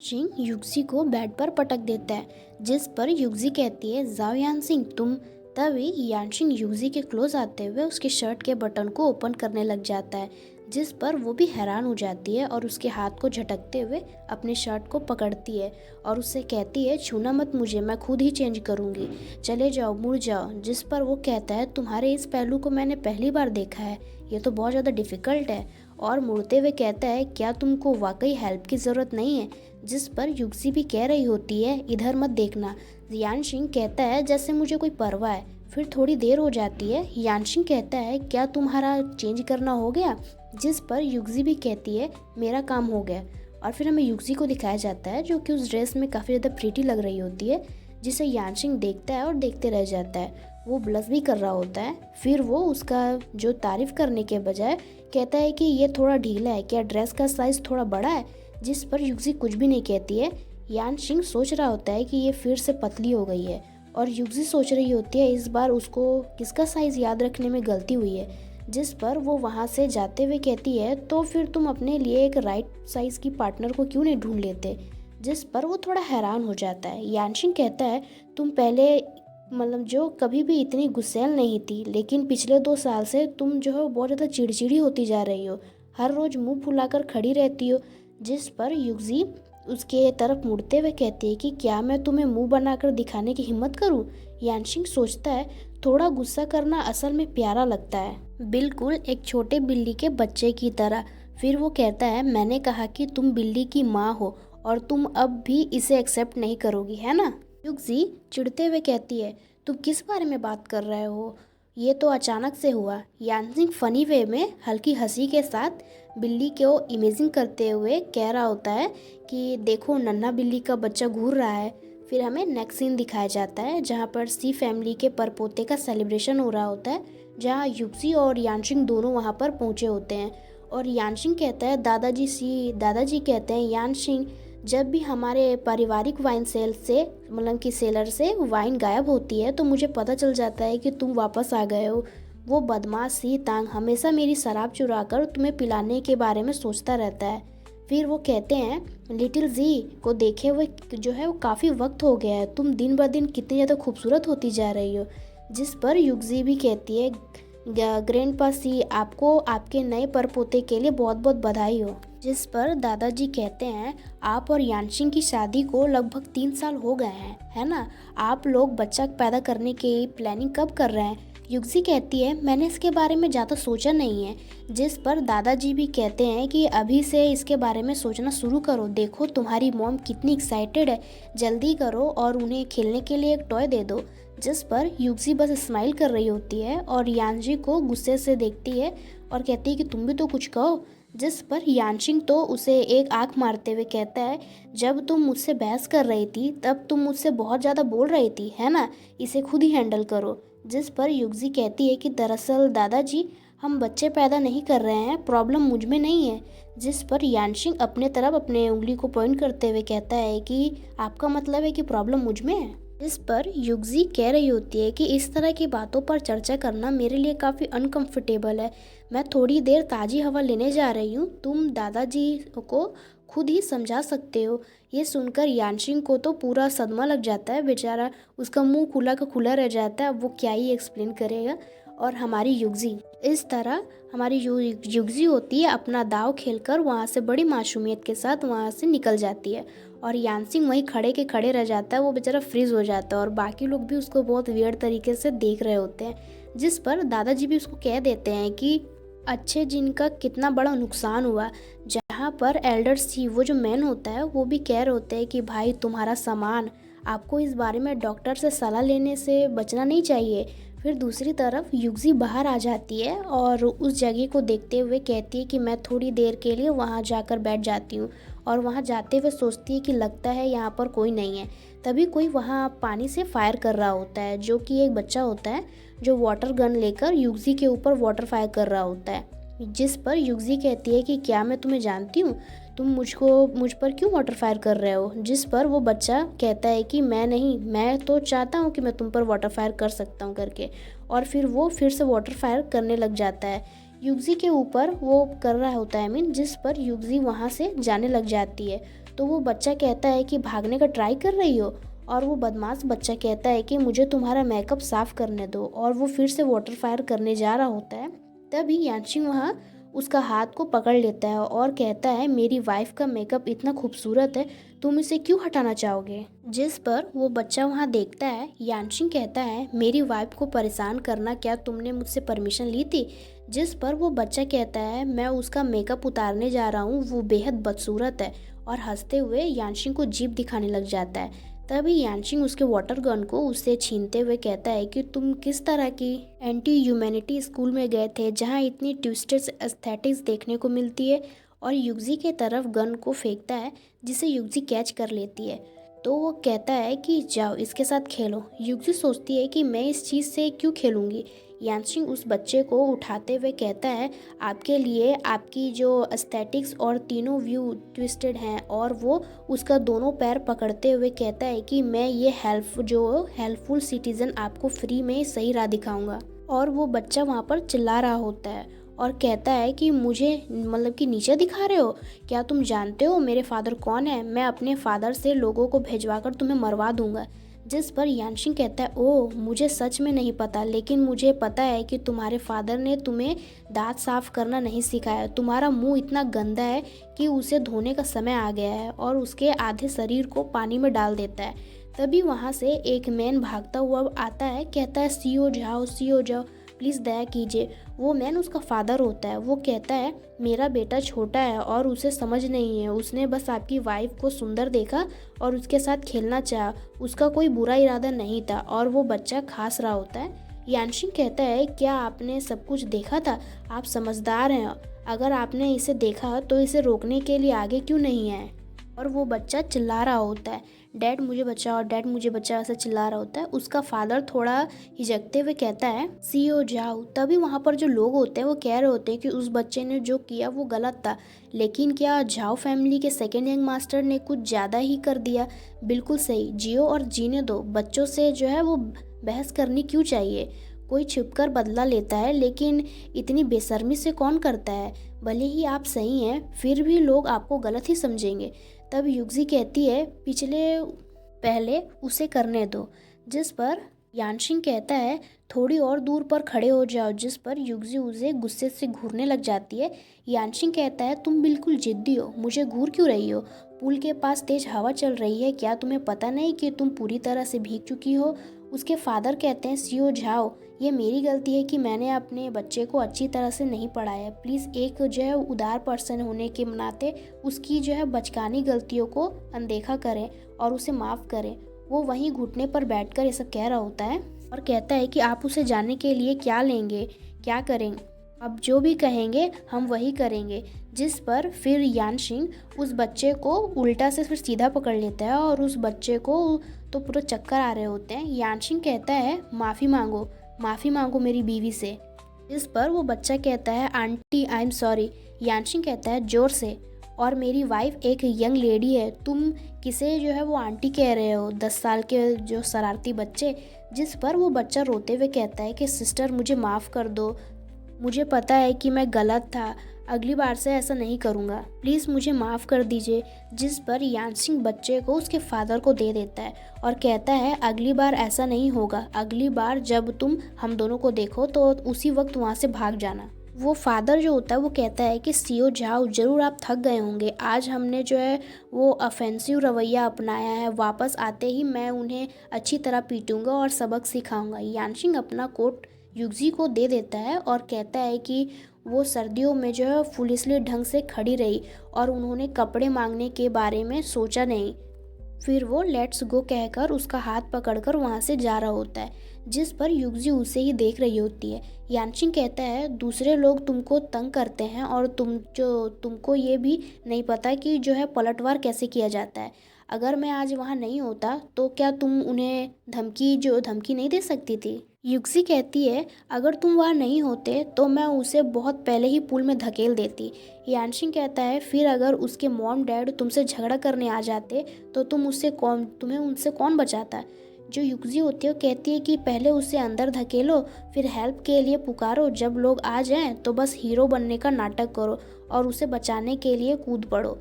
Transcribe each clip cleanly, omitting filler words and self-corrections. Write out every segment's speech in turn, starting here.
शिंग युक्सी को बेड पर पटक देता है, जिस पर युक्सी कहती है जाओ यानसिंग तुम। तभी यानशिंग युक्सी के क्लोज आते हुए उसके शर्ट के बटन को ओपन करने लग जाता है, जिस पर वो भी हैरान हो जाती है और उसके हाथ को झटकते हुए अपने शर्ट को पकड़ती है और उससे कहती है छूना मत मुझे, मैं खुद ही चेंज करूँगी, चले जाओ मुड़ जाओ। जिस पर वो कहता है तुम्हारे इस पहलू को मैंने पहली बार देखा है, ये तो बहुत ज़्यादा डिफ़िकल्ट है। और मुड़ते हुए कहता है क्या तुमको वाकई हेल्प की ज़रूरत नहीं है। जिस पर युक्सी भी कह रही होती है इधर मत देखना। यानशिंग कहता है जैसे मुझे कोई परवाह है। फिर थोड़ी देर हो जाती है। यानशिंग कहता है क्या तुम्हारा चेंज करना हो गया। जिस पर युक्सी भी कहती है मेरा काम हो गया। और फिर हमें युक्सी को दिखाया जाता है जो कि उस ड्रेस में काफ़ी ज़्यादा प्रीटी लग रही होती है, जिसे यानशिंग देखता है और देखते रह जाता है। वो ब्लश भी कर रहा होता है। फिर वो उसका जो तारीफ़ करने के बजाय कहता है कि ये थोड़ा ढीला है, क्या ड्रेस का साइज़ थोड़ा बड़ा है। जिस पर युक्सी कुछ भी नहीं कहती है। यानशिंग सोच रहा होता है कि ये फिर से पतली हो गई है और युक्सी सोच रही होती है इस बार उसको किसका साइज़ याद रखने में गलती हुई है। जिस पर वो वहाँ से जाते हुए कहती है तो फिर तुम अपने लिए एक राइट साइज़ की पार्टनर को क्यों नहीं ढूंढ लेते। जिस पर वो थोड़ा हैरान हो जाता है। यानशिंग कहता है तुम पहले जो कभी भी इतनी गुस्सैल नहीं थी, लेकिन पिछले 2 साल से तुम जो है बहुत ज़्यादा चिड़चिड़ी होती जा रही हो, हर रोज़ मुंह फुलाकर खड़ी रहती हो। जिस पर युक्सी उसके तरफ मुड़ते हुए कहती है कि क्या मैं तुम्हें मुंह बनाकर दिखाने की हिम्मत करूं। यानशिंग सोचता है थोड़ा गुस्सा करना असल में प्यारा लगता है, बिल्कुल एक छोटे बिल्ली के बच्चे की तरह। फिर वो कहता है मैंने कहा कि तुम बिल्ली की माँ हो और तुम अब भी इसे एक्सेप्ट नहीं करोगी, है ना। युक्सी चिढ़ते हुए कहती है तुम किस बारे में बात कर रहे हो, ये तो अचानक से हुआ। यानसिंग फनी वे में हल्की हंसी के साथ बिल्ली को इमेजिन करते हुए कह रहा होता है कि देखो नन्हा बिल्ली का बच्चा घूर रहा है। फिर हमें नेक्स्ट सीन दिखाया जाता है जहाँ पर सी फैमिली के परपोते का सेलिब्रेशन हो रहा होता है, जहाँ युक्सी और यानशिंग दोनों वहाँ पर पहुँचे होते हैं। और यानशिंग कहता है दादाजी कहते हैं यानशिंग जब भी हमारे पारिवारिक वाइन सेल से कि सेलर से वाइन गायब होती है तो मुझे पता चल जाता है कि तुम वापस आ गए हो। वो बदमाश सी तांग हमेशा मेरी शराब चुरा कर तुम्हें पिलाने के बारे में सोचता रहता है। फिर वो कहते हैं लिटिल जी को देखे हुए जो है वो काफ़ी वक्त हो गया है, तुम दिन ब दिन कितनी ज़्यादा खूबसूरत होती जा रही हो। जिस पर युक्सी भी कहती है ग्रैंडपा सी आपको आपके नए परपोते के लिए बहुत बहुत बधाई हो। जिस पर दादाजी कहते हैं आप और यानशिंग की शादी को लगभग 3 साल हो गए हैं, है ना। आप लोग बच्चा पैदा करने की प्लानिंग कब कर रहे हैं। युक्सी कहती है मैंने इसके बारे में ज़्यादा सोचा नहीं है। जिस पर दादाजी भी कहते हैं कि अभी से इसके बारे में सोचना शुरू करो, देखो तुम्हारी मॉम कितनी एक्साइटेड है, जल्दी करो और उन्हें खेलने के लिए एक टॉय दे दो। जिस पर युक्सी बस स्माइल कर रही होती है और यानजी को गुस्से से देखती है और कहती है कि तुम भी तो कुछ कहो। जिस पर यानशिंग तो उसे एक आंख मारते हुए कहता है जब तुम मुझसे बहस कर रही थी तब तुम मुझसे बहुत ज़्यादा बोल रही थी, है ना, इसे खुद ही हैंडल करो। जिस पर युक्सी कहती है कि दरअसल दादाजी हम बच्चे पैदा नहीं कर रहे हैं, प्रॉब्लम मुझ में नहीं है। जिस पर यानशिंग अपने तरफ अपने उंगली को पॉइंट करते हुए कहता है कि आपका मतलब है कि प्रॉब्लम मुझ में है। इस पर युक्सी कह रही होती है कि इस तरह की बातों पर चर्चा करना मेरे लिए काफ़ी अनकंफर्टेबल है, मैं थोड़ी देर ताज़ी हवा लेने जा रही हूँ, तुम दादाजी को खुद ही समझा सकते हो। ये सुनकर यानशिंग को तो पूरा सदमा लग जाता है, बेचारा उसका मुंह खुला का खुला रह जाता है, अब वो क्या ही एक्सप्लेन करेगा। और हमारी युक्सी इस तरह हमारी युक्सी होती है अपना दाव खेलकर वहाँ से बड़ी मासूमियत के साथ वहाँ से निकल जाती है। और यानशिंग वहीं खड़े के खड़े रह जाता है, वो बेचारा फ्रीज हो जाता है और बाकी लोग भी उसको बहुत वियर्ड तरीके से देख रहे होते हैं। जिस पर दादाजी भी उसको कह देते हैं कि अच्छे जिन का कितना बड़ा नुकसान हुआ। जहाँ पर एल्डर सी वो जो मैन होता है वो भी कह रहे होते हैं कि भाई तुम्हारा सामान, आपको इस बारे में डॉक्टर से सलाह लेने से बचना नहीं चाहिए। फिर दूसरी तरफ युक्सी बाहर आ जाती है और उस जगह को देखते हुए कहती है कि मैं थोड़ी देर के लिए वहाँ जाकर बैठ जाती हूँ। और वहाँ जाते हुए सोचती है कि लगता है यहाँ पर कोई नहीं है। तभी कोई वहाँ पानी से फायर कर रहा होता है, जो कि एक बच्चा होता है जो वाटर गन लेकर युक्सी के ऊपर वाटर फायर कर रहा होता है। जिस पर युक्सी कहती है कि क्या मैं तुम्हें जानती हूँ, तुम मुझ पर क्यों वाटर फायर कर रहे हो। जिस पर वो बच्चा कहता है कि मैं नहीं, मैं तो चाहता हूँ कि मैं तुम पर वाटर फायर कर सकता हूँ करके। और फिर वो फिर से वाटर फायर करने लग जाता है, युक्सी के ऊपर वो कर रहा होता है जिस पर युक्सी वहाँ से जाने लग जाती है। तो वो बच्चा कहता है कि भागने का ट्राई कर रही हो, और वो बदमाश बच्चा कहता है कि मुझे तुम्हारा मेकअप साफ करने दो, और वो फिर से वाटर फायर करने जा रहा होता है। तभी यानशिंग वहाँ उसका हाथ को पकड़ लेता है और कहता है मेरी वाइफ का मेकअप इतना खूबसूरत है, तुम इसे क्यों हटाना चाहोगे। जिस पर वो बच्चा वहाँ देखता है, यानशिंग कहता है मेरी वाइफ को परेशान करना क्या तुमने मुझसे परमिशन ली थी। जिस पर वो बच्चा कहता है मैं उसका मेकअप उतारने जा रहा हूँ, वो बेहद बदसूरत है, और हंसते हुए यानशिंग को जीभ दिखाने लग जाता है। तभी यानशिंग उसके वाटर गन को उससे छीनते हुए कहता है कि तुम किस तरह की एंटी ह्यूमैनिटी स्कूल में गए थे जहाँ इतनी ट्विस्टेड एस्थेटिक्स देखने को मिलती है, और युक्जी के तरफ गन को फेंकता है जिसे युक्जी कैच कर लेती है। तो वो कहता है कि जाओ इसके साथ खेलो। युक्जी सोचती है कि मैं इस चीज़ से क्यों खेलूँगी। यानशिंग उस बच्चे को उठाते हुए कहता है आपके लिए आपकी जो एस्थेटिक्स और तीनों व्यू ट्विस्टेड हैं, और वो उसका दोनों पैर पकड़ते हुए कहता है कि मैं ये हेल्पफुल सिटीज़न आपको फ्री में सही राह दिखाऊंगा। और वो बच्चा वहाँ पर चिल्ला रहा होता है और कहता है कि मुझे मतलब कि नीचे दिखा रहे हो, क्या तुम जानते हो मेरे फादर कौन है, मैं अपने फादर से लोगों को भेजवाकर तुम्हें मरवा दूंगा। जिस पर यानशिंग कहता है ओह मुझे सच में नहीं पता, लेकिन मुझे पता है कि तुम्हारे फादर ने तुम्हें दांत साफ करना नहीं सिखाया, तुम्हारा मुंह इतना गंदा है कि उसे धोने का समय आ गया है, और उसके आधे शरीर को पानी में डाल देता है। तभी वहाँ से एक मैन भागता हुआ आता है, कहता है सीओ जाओ प्लीज़ दया कीजिए। वो मैन उसका फादर होता है। वो कहता है मेरा बेटा छोटा है और उसे समझ नहीं है, उसने बस आपकी वाइफ को सुंदर देखा और उसके साथ खेलना चाहा, उसका कोई बुरा इरादा नहीं था। और वो बच्चा खांस रहा होता है। यानशिंग कहता है क्या आपने सब कुछ देखा था, आप समझदार हैं, अगर आपने इसे देखा तो इसे रोकने के लिए आगे क्यों नहीं आए। और वो बच्चा चिल्ला रहा होता है डैड मुझे बचाओ, डैड मुझे बचाओ, ऐसा चिल्ला रहा होता है। उसका फादर थोड़ा हिचकते हुए कहता है सीओ जाओ। तभी वहाँ पर जो लोग होते हैं वो कह रहे होते हैं कि उस बच्चे ने जो किया वो गलत था, लेकिन क्या झाओ फैमिली के सेकेंड यंग मास्टर ने कुछ ज़्यादा ही कर दिया। बिल्कुल सही, जियो और जीने दो, बच्चों से जो है वो बहस करनी क्यों चाहिए। कोई छिपकर बदला लेता है, लेकिन इतनी बेशर्मी से कौन करता है। भले ही आप सही हैं, फिर भी लोग आपको गलत ही समझेंगे। तब युक्जी कहती है पहले उसे करने दो। जिस पर यानशिंग कहता है थोड़ी और दूर पर खड़े हो जाओ। जिस पर युक्जी उसे गुस्से से घूरने लग जाती है। यानशिंग कहता है तुम बिल्कुल जिद्दी हो, मुझे घूर क्यों रही हो, पुल के पास तेज हवा चल रही है, क्या तुम्हें पता नहीं कि तुम पूरी तरह से भीग चुकी हो। उसके फादर कहते हैं सीओ झाओ, ये मेरी गलती है कि मैंने अपने बच्चे को अच्छी तरह से नहीं पढ़ाया, प्लीज़ एक जो है उदार पर्सन होने के नाते उसकी जो है बचकानी गलतियों को अनदेखा करें और उसे माफ़ करें। वो वहीं घुटने पर बैठकर ये सब कह रहा होता है और कहता है कि आप उसे जानने के लिए क्या लेंगे, क्या करेंगे, अब जो भी कहेंगे हम वही करेंगे। जिस पर फिर यानशिंग उस बच्चे को उल्टा से फिर सीधा पकड़ लेता है और उस बच्चे को तो पूरा चक्कर आ रहे होते हैं। यानशिंग कहता है माफ़ी मांगो मेरी बीवी से। इस पर वो बच्चा कहता है आंटी आई एम सॉरी। यानशिंग कहता है जोर से, और मेरी वाइफ एक यंग लेडी है, तुम किसे जो है वो आंटी कह रहे हो, 10 साल के जो शरारती बच्चे। जिस पर वो बच्चा रोते हुए कहता है कि सिस्टर मुझे माफ़ कर दो, मुझे पता है कि मैं गलत था, अगली बार से ऐसा नहीं करूँगा, प्लीज़ मुझे माफ़ कर दीजिए। जिस पर यानशिंग बच्चे को उसके फादर को दे देता है और कहता है अगली बार ऐसा नहीं होगा, अगली बार जब तुम हम दोनों को देखो तो उसी वक्त वहाँ से भाग जाना। वो फादर जो होता है वो कहता है कि सीओ जाओ, ज़रूर आप थक गए होंगे, आज हमने जो है वो ऑफेंसिव रवैया अपनाया है, वापस आते ही मैं उन्हें अच्छी तरह पीटूंगा और सबक सिखाऊंगा। यानशिंग अपना कोट युक्जी को दे देता है और कहता है कि वो सर्दियों में जो है फुलिसली ढंग से खड़ी रही और उन्होंने कपड़े मांगने के बारे में सोचा नहीं। फिर वो लेट्स गो कहकर उसका हाथ पकड़कर वहाँ से जा रहा होता है। जिस पर युक्जी उसे ही देख रही होती है। यानशिंग कहता है दूसरे लोग तुमको तंग करते हैं और तुमको ये भी नहीं पता कि जो है पलटवार कैसे किया जाता है। अगर मैं आज वहाँ नहीं होता तो क्या तुम उन्हें धमकी नहीं दे सकती थी। युक्सी कहती है अगर तुम वहाँ नहीं होते तो मैं उसे बहुत पहले ही पुल में धकेल देती। यानशिंग कहता है फिर अगर उसके मॉम डैड तुमसे झगड़ा करने आ जाते तो तुम्हें उनसे कौन बचाता। जो युक्सी होती है वो कहती है कि पहले उसे अंदर धकेलो, फिर हेल्प के लिए पुकारो, जब लोग आ जाएं तो बस हीरो बनने का नाटक करो और उसे बचाने के लिए कूद पड़ो।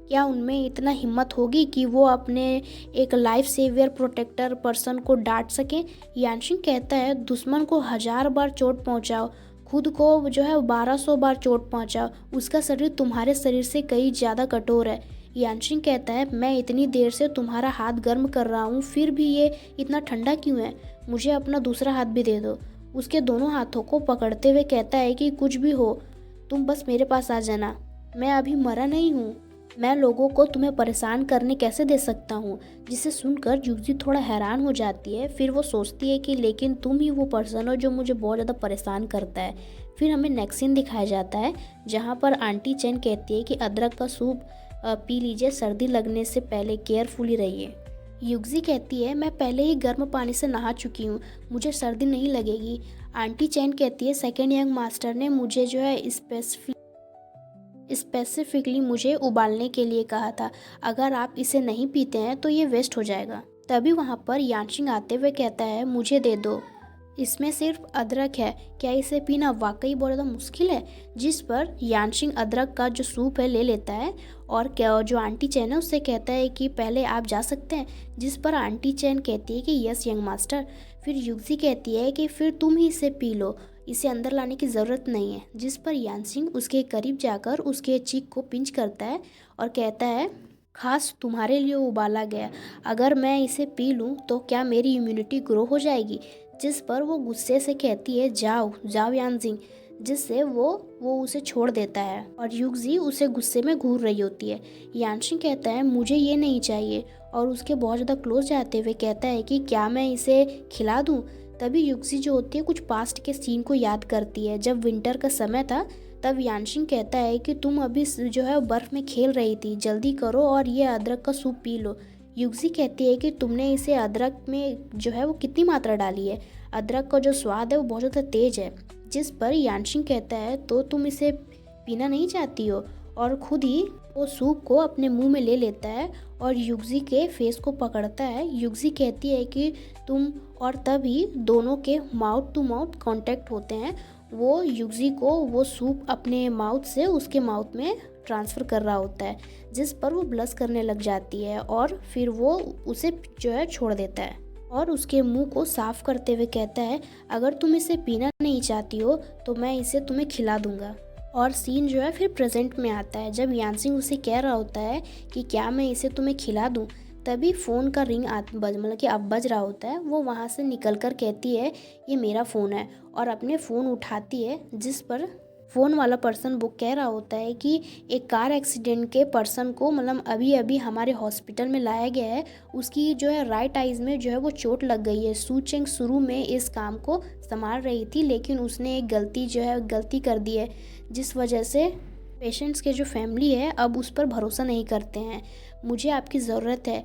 क्या उनमें इतना हिम्मत होगी कि वो अपने एक लाइफ सेवियर प्रोटेक्टर पर्सन को डांट सकें। यानशिंग कहता है दुश्मन को 1000 बार चोट पहुंचाओ, खुद को जो है 1200 बार चोट पहुंचाओ, उसका शरीर तुम्हारे शरीर से कई ज़्यादा कठोर है। यानशिंग कहता है मैं इतनी देर से तुम्हारा हाथ गर्म कर रहा हूँ, फिर भी ये इतना ठंडा क्यों है, मुझे अपना दूसरा हाथ भी दे दो। उसके दोनों हाथों को पकड़ते हुए कहता है कि कुछ भी हो तुम बस मेरे पास आ जाना, मैं अभी मरा नहीं हूँ, मैं लोगों को तुम्हें परेशान करने कैसे दे सकता हूँ। जिसे सुनकर युक्ति थोड़ा हैरान हो जाती है। फिर वो सोचती है कि लेकिन तुम ही वो पर्सन हो जो मुझे बहुत ज़्यादा परेशान करता है। फिर हमें नेक्स्ट सीन दिखाया जाता है जहाँ पर आंटी चैन कहती है कि अदरक का सूप पी लीजिए, सर्दी लगने से पहले केयरफुली रहिए। युक्ति कहती है मैं पहले ही गर्म पानी से नहा चुकी हूँ, मुझे सर्दी नहीं लगेगी। आंटी चैन कहती है सेकेंड यंग मास्टर ने मुझे जो है स्पेसिफिकली मुझे उबालने के लिए कहा था, अगर आप इसे नहीं पीते हैं तो ये वेस्ट हो जाएगा। तभी वहाँ पर यानशिंग आते हुए कहता है मुझे दे दो, इसमें सिर्फ अदरक है, क्या इसे पीना वाकई बहुत ज़्यादा मुश्किल है। जिस पर यानशिंग अदरक का जो सूप है ले लेता है और क्या जो आंटी चैन है उससे कहता है कि पहले आप जा सकते हैं। जिस पर आंटी चैन कहती है कि यस यंग मास्टर। फिर युक्ति कहती है कि फिर तुम ही इसे पी लो, इसे अंदर लाने की ज़रूरत नहीं है। जिस पर यानशिंग उसके करीब जाकर उसके चीक को पिंच करता है और कहता है खास तुम्हारे लिए उबाला गया, अगर मैं इसे पी लूँ तो क्या मेरी इम्यूनिटी ग्रो हो जाएगी। जिस पर वो गुस्से से कहती है जाओ जाओ यानशिंग, जिससे वो उसे छोड़ देता है और युक्ति उसे गुस्से में घूर रही होती है। यानशिंग कहता है मुझे ये नहीं चाहिए और उसके बहुत ज़्यादा क्लोज जाते हुए कहता है कि क्या मैं इसे खिला दूँ। तभी युक्ति जो होती है कुछ पास्ट के सीन को याद करती है। जब विंटर का समय था तब यानशिंग कहता है कि तुम अभी जो है बर्फ़ में खेल रही थी, जल्दी करो और ये अदरक का सूप पी लो। युक्ति कहती है कि तुमने इसे अदरक में जो है वो कितनी मात्रा डाली है, अदरक का जो स्वाद है वो बहुत ज़्यादा तेज है। जिस पर यानशिंग कहता है तो तुम इसे पीना नहीं चाहती हो, और खुद ही वो सूप को अपने मुंह में ले लेता है और युक्ति के फेस को पकड़ता है। युक्ति कहती है कि तुम, और तभी दोनों के माउथ टू माउथ कांटेक्ट होते हैं। वो युक्ति को वो सूप अपने माउथ से उसके माउथ में ट्रांसफ़र कर रहा होता है, जिस पर वो ब्लश करने लग जाती है और फिर वो उसे जो है छोड़ देता है और उसके मुंह को साफ करते हुए कहता है अगर तुम इसे पीना नहीं चाहती हो तो मैं इसे तुम्हें खिला दूंगा। और सीन जो है फिर प्रेजेंट में आता है जब यानशिंग उसे कह रहा होता है कि क्या मैं इसे तुम्हें खिला दूं। तभी फ़ोन का रिंग मतलब कि अब बज रहा होता है। वो वहाँ से निकलकर कहती है ये मेरा फ़ोन है और अपने फ़ोन उठाती है। जिस पर फ़ोन वाला पर्सन वो कह रहा होता है कि एक कार एक्सीडेंट के पर्सन को मतलब अभी अभी हमारे हॉस्पिटल में लाया गया है, उसकी जो है राइट आइज़ में जो है वो चोट लग गई है। सू चेंग शुरू में इस काम को संभाल रही थी लेकिन उसने एक गलती कर दी है, जिस वजह से पेशेंट्स के जो फैमिली है अब उस पर भरोसा नहीं करते हैं। मुझे आपकी ज़रूरत है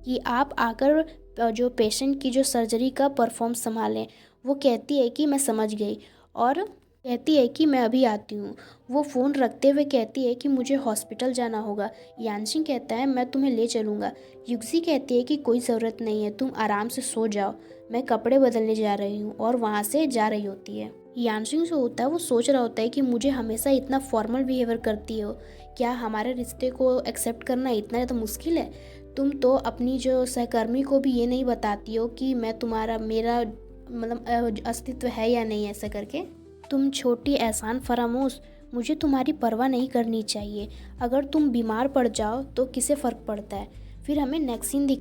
कि आप आकर जो पेशेंट की जो सर्जरी का परफॉर्म संभालें। वो कहती है कि मैं समझ गई और कहती है कि मैं अभी आती हूँ। वो फ़ोन रखते हुए कहती है कि मुझे हॉस्पिटल जाना होगा। यानशिंग कहता है मैं तुम्हें ले चलूँगा। युक्ति कहती है कि कोई ज़रूरत नहीं है, तुम आराम से सो जाओ, मैं कपड़े बदलने जा रही हूँ, और वहाँ से जा रही होती है। यानशिंग जो होता है वो सोच रहा होता है कि मुझे हमेशा इतना फॉर्मल बिहेवियर करती हो, क्या हमारे रिश्ते को एक्सेप्ट करना इतना ज़्यादा मुश्किल है। तुम तो अपनी जो सहकर्मी को भी ये नहीं बताती हो कि मैं मेरा मतलब अस्तित्व है या नहीं, ऐसा करके। तुम छोटी एहसान फरामोश, मुझे तुम्हारी परवाह नहीं करनी चाहिए, अगर तुम बीमार पड़ जाओ तो किसे फ़र्क पड़ता है। फिर हमें नेक्स्ट सीन